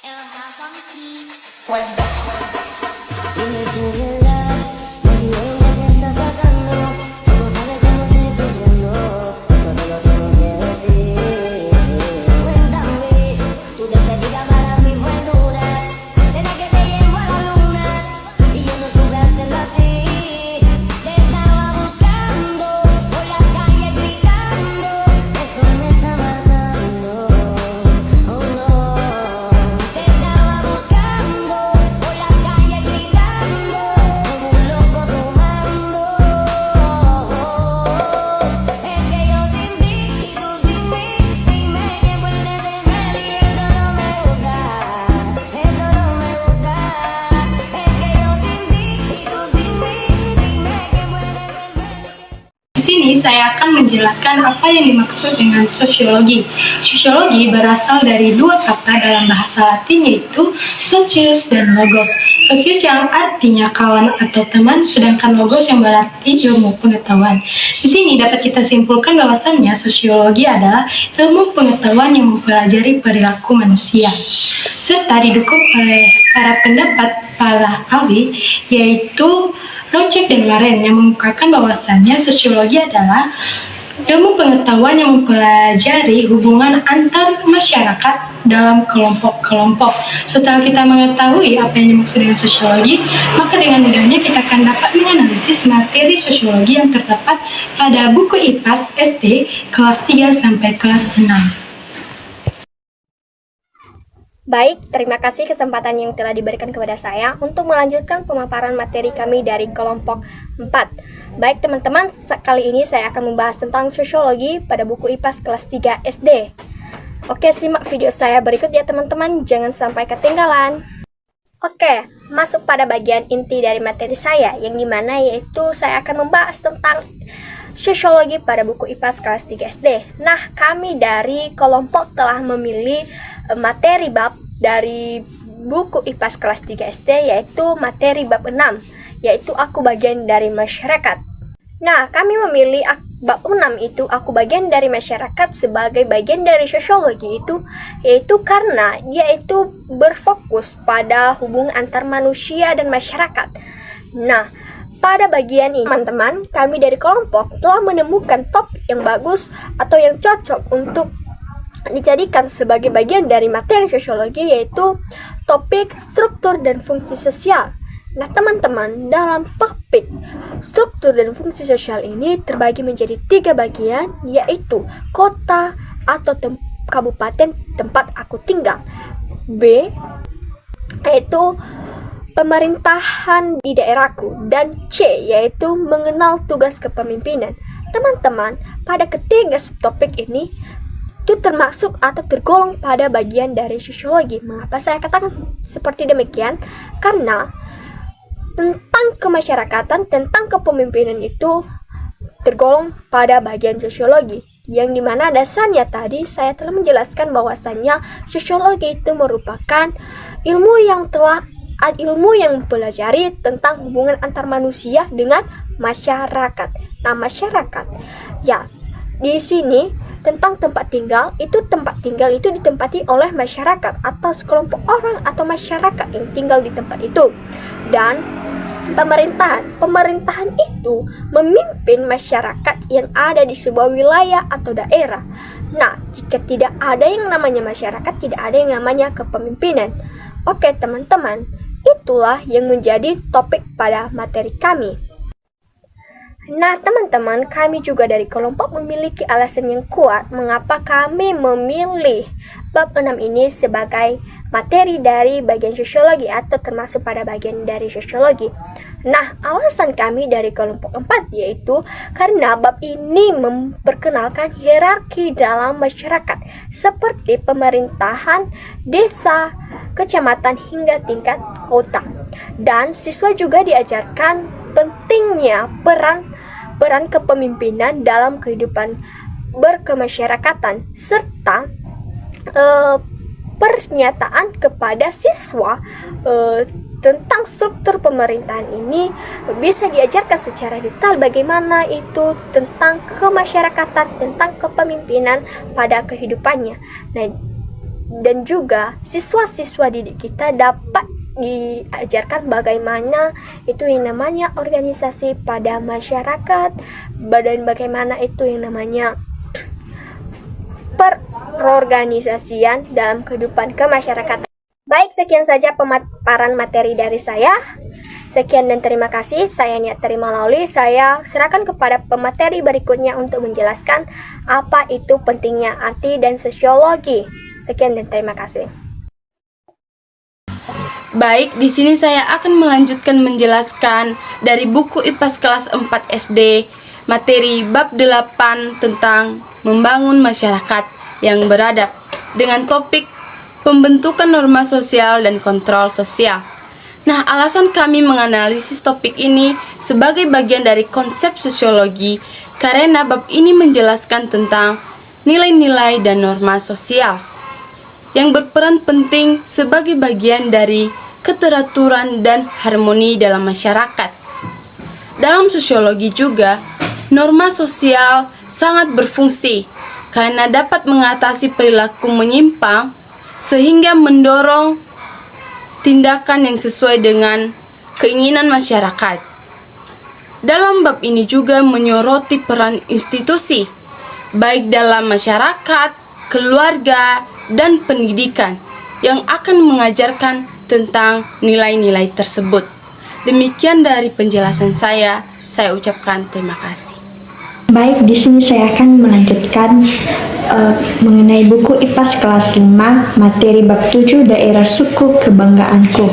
Dime tu verdad, me diré lo que está pasando. Tú sabes cómo estoy sufriendo, todo lo tengo que decir. Cuéntame, tu despedida para mí fue dura. Será que te llevo a la luna y yo no supe hacerlo así. Te estaba buscando por la calle gritando, eso me está matando. Oh no, te estaba buscando por la calle gritando como un loco tomando. Es que yo sin ti y tú sin mí, dime qué puedes tener y eso no me gusta, eso no me gusta. Es que yo sin ti y tú sin mí, dime qué puedes tener. Di sini saya akan menjelaskan apa yang dimaksud dengan sosiologi. Sosiologi berasal dari dua kata dalam bahasa Latin yaitu socius dan logos. Socius yang artinya kawan atau teman, sedangkan logos yang berarti ilmu pengetahuan. Di sini dapat kita simpulkan bahwasannya sosiologi adalah ilmu pengetahuan yang mempelajari perilaku manusia, serta didukung oleh para pendapat para ahli yaitu Rocek dan Warren yang mengungkapkan bahwasannya sosiologi adalah ilmu pengetahuan yang mempelajari hubungan antar masyarakat dalam kelompok-kelompok. Setelah kita mengetahui apa yang dimaksud dengan sosiologi, maka dengan mudahnya kita akan dapat menganalisis materi sosiologi yang terdapat pada buku IPAS SD kelas 3 sampai kelas 6. Baik, terima kasih kesempatan yang telah diberikan kepada saya untuk melanjutkan pemaparan materi kami dari kelompok 4. Baik teman-teman, kali ini saya akan membahas tentang sosiologi pada buku IPAS kelas 3 SD. Oke, simak video saya berikut ya teman-teman, jangan sampai ketinggalan. Oke, masuk pada bagian inti dari materi saya, yang dimana yaitu saya akan membahas tentang sosiologi pada buku IPAS kelas 3 SD. Nah, kami dari kelompok telah memilih materi bab dari buku IPAS kelas 3 SD, yaitu materi bab 6, yaitu aku bagian dari masyarakat. Nah, kami memilih bab 6 itu aku bagian dari masyarakat sebagai bagian dari sosiologi itu, yaitu karena dia itu berfokus pada hubungan antar manusia dan masyarakat. Nah, pada bagian ini, teman-teman, kami dari kelompok telah menemukan topik yang bagus atau yang cocok untuk dijadikan sebagai bagian dari materi sosiologi, yaitu topik struktur dan fungsi sosial. Nah teman-teman, dalam topik struktur dan fungsi sosial ini terbagi menjadi 3 bagian, yaitu kota atau kabupaten tempat aku tinggal, B yaitu pemerintahan di daerahku, dan C yaitu mengenal tugas kepemimpinan. Teman-teman, pada ketiga subtopik ini itu termasuk atau tergolong pada bagian dari sosiologi. Mengapa saya katakan seperti demikian? Karena tentang kemasyarakatan, tentang kepemimpinan itu tergolong pada bagian sosiologi, yang dimana dasarnya tadi saya telah menjelaskan bahwasannya sosiologi itu merupakan ilmu yang mempelajari tentang hubungan antar manusia dengan masyarakat. Nah, masyarakat ya di sini tentang tempat tinggal itu ditempati oleh masyarakat atau sekelompok orang atau masyarakat yang tinggal di tempat itu. Dan pemerintahan itu memimpin masyarakat yang ada di sebuah wilayah atau daerah. Nah, jika tidak ada yang namanya masyarakat, tidak ada yang namanya kepemimpinan. Oke teman-teman, itulah yang menjadi topik pada materi kami. Nah teman-teman, kami juga dari kelompok memiliki alasan yang kuat mengapa kami memilih bab 6 ini sebagai materi dari bagian sosiologi atau termasuk pada bagian dari sosiologi. Nah, alasan kami dari kelompok 4 yaitu karena bab ini memperkenalkan hierarki dalam masyarakat seperti pemerintahan, desa, kecamatan hingga tingkat kota. Dan siswa juga diajarkan pentingnya peran kepemimpinan dalam kehidupan berkemasyarakatan serta pernyataan kepada siswa tentang struktur pemerintahan ini bisa diajarkan secara detail bagaimana itu tentang kemasyarakatan, tentang kepemimpinan pada kehidupannya. Nah, dan juga siswa-siswa didik kita dapat diajarkan bagaimana itu yang namanya organisasi pada masyarakat, dan bagaimana itu yang namanya perorganisasian dalam kehidupan kemasyarakatan. Baik, sekian saja pemaparan materi dari saya. Sekian dan terima kasih. Saya Niat Terima Lauli. Saya serahkan kepada pemateri berikutnya untuk menjelaskan apa itu pentingnya arti dan sosiologi. Sekian dan terima kasih. Baik, di sini saya akan melanjutkan menjelaskan dari buku IPAS kelas 4 SD, materi bab 8 tentang membangun masyarakat yang beradab dengan topik pembentukan norma sosial dan kontrol sosial. Nah, alasan kami menganalisis topik ini sebagai bagian dari konsep sosiologi karena bab ini menjelaskan tentang nilai-nilai dan norma sosial yang berperan penting sebagai bagian dari keteraturan dan harmoni dalam masyarakat. Dalam sosiologi juga, norma sosial sangat berfungsi karena dapat mengatasi perilaku menyimpang sehingga mendorong tindakan yang sesuai dengan keinginan masyarakat. Dalam bab ini juga menyoroti peran institusi, baik dalam masyarakat, keluarga, dan pendidikan yang akan mengajarkan tentang nilai-nilai tersebut. Demikian dari penjelasan saya ucapkan terima kasih. Baik, di sini saya akan melanjutkan mengenai buku IPAS kelas 5, materi bab 7 daerah suku kebanggaanku.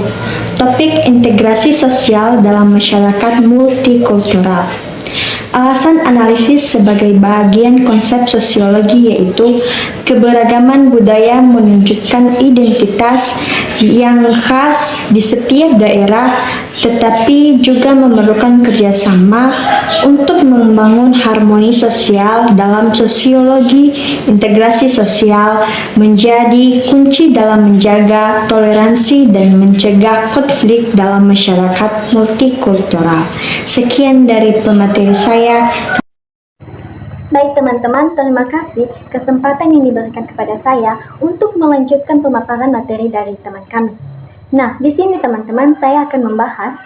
Topik integrasi sosial dalam masyarakat multikultural. Alasan analisis sebagai bagian konsep sosiologi yaitu keberagaman budaya menunjukkan identitas yang khas di setiap daerah, tetapi juga memerlukan kerjasama untuk membangun harmoni sosial. Dalam sosiologi, integrasi sosial menjadi kunci dalam menjaga toleransi dan mencegah konflik dalam masyarakat multikultural. Sekian dari pemateri saya. Baik teman-teman, terima kasih kesempatan yang diberikan kepada saya untuk melanjutkan pemaparan materi dari teman kami. Nah, di sini teman-teman saya akan membahas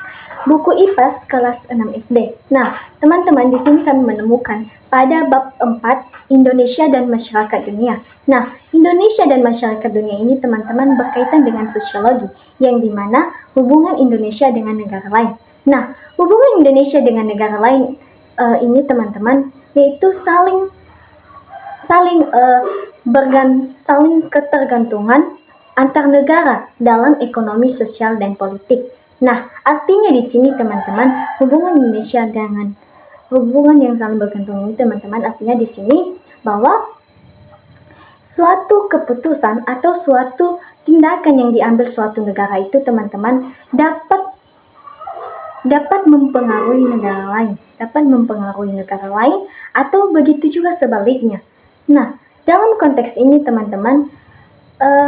buku IPAS kelas 6 SD. Nah, teman-teman di sini kami menemukan pada bab 4 Indonesia dan masyarakat dunia. Nah, Indonesia dan masyarakat dunia ini teman-teman berkaitan dengan sosiologi yang dimana hubungan Indonesia dengan negara lain. Nah, hubungan Indonesia dengan negara lain ini teman-teman yaitu saling ketergantungan antar negara dalam ekonomi, sosial, dan politik. Nah, artinya di sini teman-teman hubungan Indonesia dengan hubungan yang saling bergantung ini teman-teman artinya di sini bahwa suatu keputusan atau suatu tindakan yang diambil suatu negara itu teman-teman dapat mempengaruhi negara lain atau begitu juga sebaliknya. Nah, dalam konteks ini teman-teman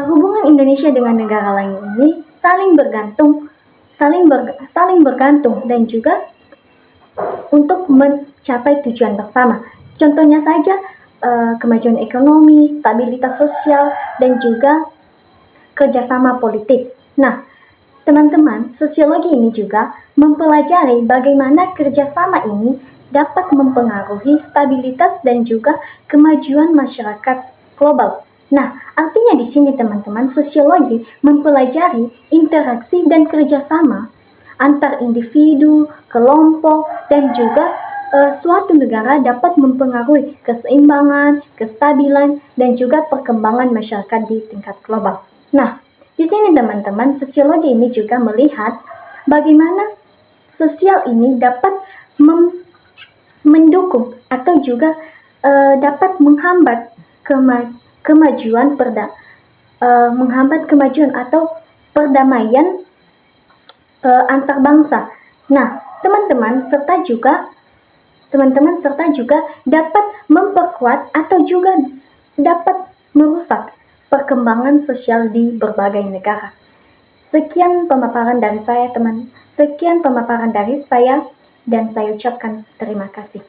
hubungan Indonesia dengan negara lain ini saling bergantung dan juga untuk mencapai tujuan bersama. Contohnya saja kemajuan ekonomi, stabilitas sosial, dan juga kerjasama politik. Nah, teman-teman, sosiologi ini juga mempelajari bagaimana kerjasama ini dapat mempengaruhi stabilitas dan juga kemajuan masyarakat global. Nah, artinya di sini teman-teman, sosiologi mempelajari interaksi dan kerjasama antar individu, kelompok, dan juga suatu negara dapat mempengaruhi keseimbangan, kestabilan, dan juga perkembangan masyarakat di tingkat global. Nah, di sini teman-teman, sosiologi ini juga melihat bagaimana sosial ini dapat mendukung atau juga dapat menghambat kemajuan atau perdamaian antar bangsa. Nah, teman-teman serta juga dapat memperkuat atau juga dapat merusak perkembangan sosial di berbagai negara. Sekian pemaparan dari saya, dan saya ucapkan terima kasih.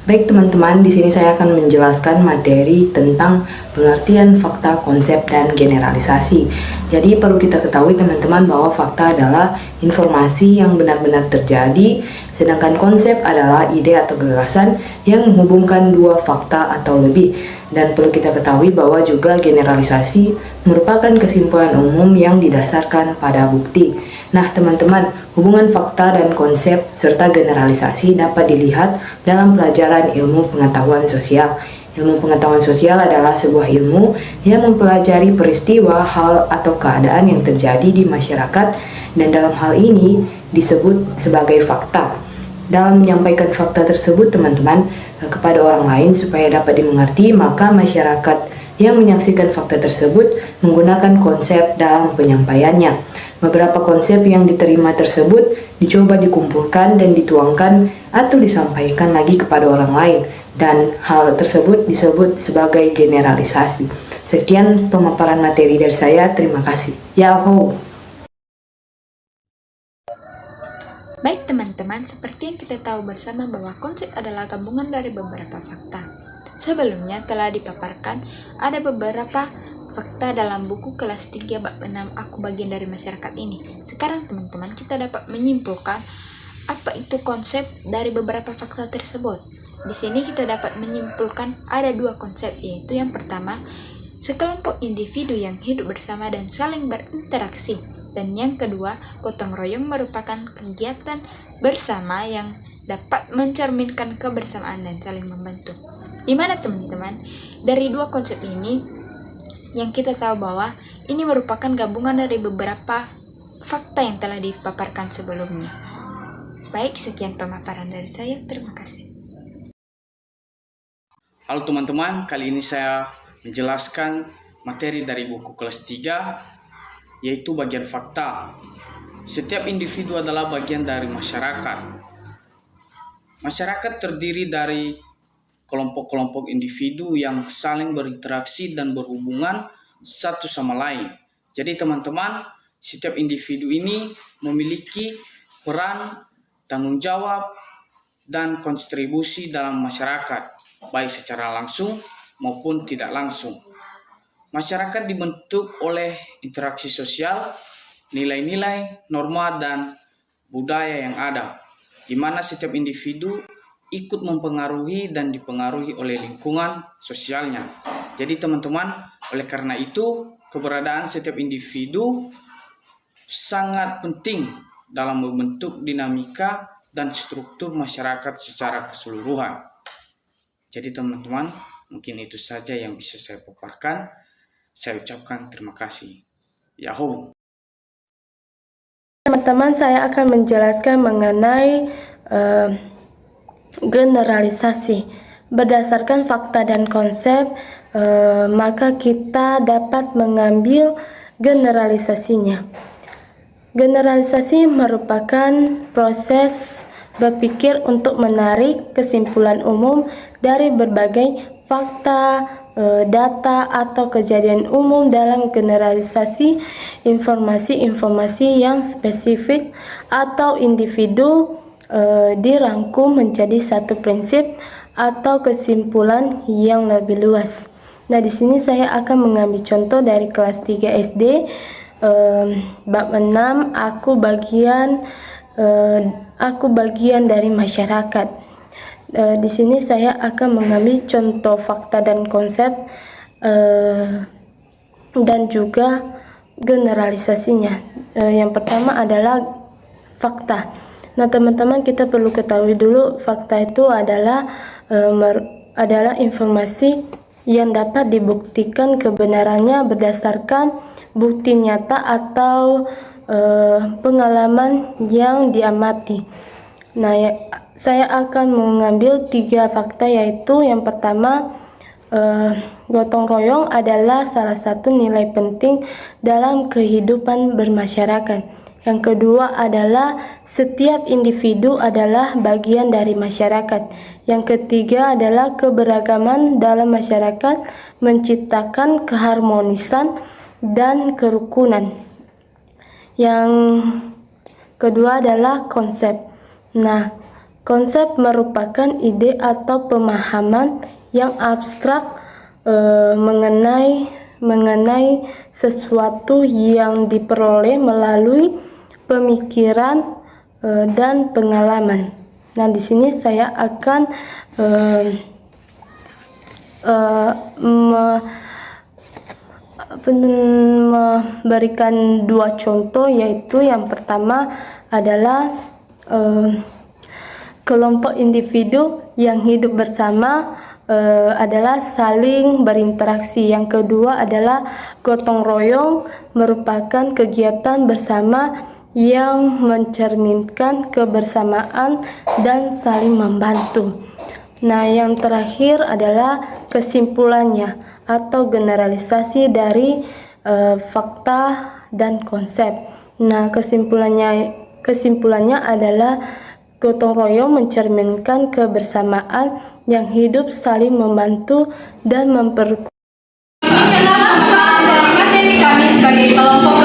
Baik teman-teman, di sini saya akan menjelaskan materi tentang pengertian fakta, konsep, dan generalisasi. Jadi perlu kita ketahui teman-teman bahwa fakta adalah informasi yang benar-benar terjadi, sedangkan konsep adalah ide atau gagasan yang menghubungkan dua fakta atau lebih. Dan perlu kita ketahui bahwa juga generalisasi merupakan kesimpulan umum yang didasarkan pada bukti. Nah teman-teman, hubungan fakta dan konsep serta generalisasi dapat dilihat dalam pelajaran ilmu pengetahuan sosial. Ilmu pengetahuan sosial adalah sebuah ilmu yang mempelajari peristiwa, hal, atau keadaan yang terjadi di masyarakat, dan dalam hal ini disebut sebagai fakta. Dalam menyampaikan fakta tersebut teman-teman kepada orang lain supaya dapat dimengerti, maka masyarakat yang menyaksikan fakta tersebut menggunakan konsep dalam penyampaiannya. Beberapa konsep yang diterima tersebut dicoba dikumpulkan dan dituangkan atau disampaikan lagi kepada orang lain, dan hal tersebut disebut sebagai generalisasi. Sekian pemaparan materi dari saya, terima kasih. Yahoo! Baik teman-teman, seperti yang kita tahu bersama bahwa konsep adalah gabungan dari beberapa fakta. Sebelumnya telah dipaparkan ada beberapa fakta dalam buku kelas 3 bab 6 Aku Bagian Dari Masyarakat ini. Sekarang teman-teman kita dapat menyimpulkan apa itu konsep dari beberapa fakta tersebut. Di sini kita dapat menyimpulkan ada dua konsep, yaitu yang pertama, sekelompok individu yang hidup bersama dan saling berinteraksi. Dan yang kedua, gotong royong merupakan kegiatan bersama yang dapat mencerminkan kebersamaan dan saling membantu. Di mana teman-teman, dari dua konsep ini yang kita tahu bahwa ini merupakan gabungan dari beberapa fakta yang telah dipaparkan sebelumnya. Baik, sekian pemaparan dari saya. Terima kasih. Halo teman-teman, kali ini saya menjelaskan materi dari buku kelas 3, yaitu bagian fakta. Setiap individu adalah bagian dari masyarakat. Masyarakat terdiri dari kelompok-kelompok individu yang saling berinteraksi dan berhubungan satu sama lain. Jadi teman-teman, setiap individu ini memiliki peran, tanggung jawab, dan kontribusi dalam masyarakat, baik secara langsung maupun tidak langsung. Masyarakat dibentuk oleh interaksi sosial, nilai-nilai, norma, dan budaya yang ada, di mana setiap individu ikut mempengaruhi dan dipengaruhi oleh lingkungan sosialnya. Jadi teman-teman, oleh karena itu keberadaan setiap individu sangat penting dalam membentuk dinamika dan struktur masyarakat secara keseluruhan. Jadi teman-teman, mungkin itu saja yang bisa saya paparkan. Saya ucapkan terima kasih. Yahoo! Teman-teman, saya akan menjelaskan mengenai generalisasi. Berdasarkan fakta dan konsep, maka kita dapat mengambil generalisasinya. Generalisasi merupakan proses berpikir untuk menarik kesimpulan umum dari berbagai fakta, data, atau kejadian umum dalam generalisasi informasi-informasi yang spesifik atau individu dirangkum menjadi satu prinsip atau kesimpulan yang lebih luas. Nah, di sini saya akan mengambil contoh dari kelas 3 SD, bab 6, aku bagian dari masyarakat. Di sini saya akan mengambil contoh fakta dan konsep dan juga generalisasinya. Yang pertama adalah fakta. Nah teman-teman, kita perlu ketahui dulu fakta itu adalah informasi yang dapat dibuktikan kebenarannya berdasarkan bukti nyata atau pengalaman yang diamati. Nah, saya akan mengambil 3 fakta, yaitu yang pertama, gotong royong adalah salah satu nilai penting dalam kehidupan bermasyarakat. Yang kedua adalah setiap individu adalah bagian dari masyarakat. Yang ketiga adalah keberagaman dalam masyarakat menciptakan keharmonisan dan kerukunan. Yang kedua adalah konsep. Nah, Konsep merupakan ide atau pemahaman yang abstrak mengenai sesuatu yang diperoleh melalui pemikiran dan pengalaman. Nah, di sini saya akan memberikan dua contoh, yaitu yang pertama adalah kelompok individu yang hidup bersama adalah saling berinteraksi. Yang kedua adalah gotong royong, merupakan kegiatan bersama yang mencerminkan kebersamaan dan saling membantu. Nah, yang terakhir adalah kesimpulannya atau generalisasi dari fakta dan konsep. Nah, kesimpulannya adalah gotong royong mencerminkan kebersamaan yang hidup, saling membantu dan memperkuat. Materi kami sebagai kelompok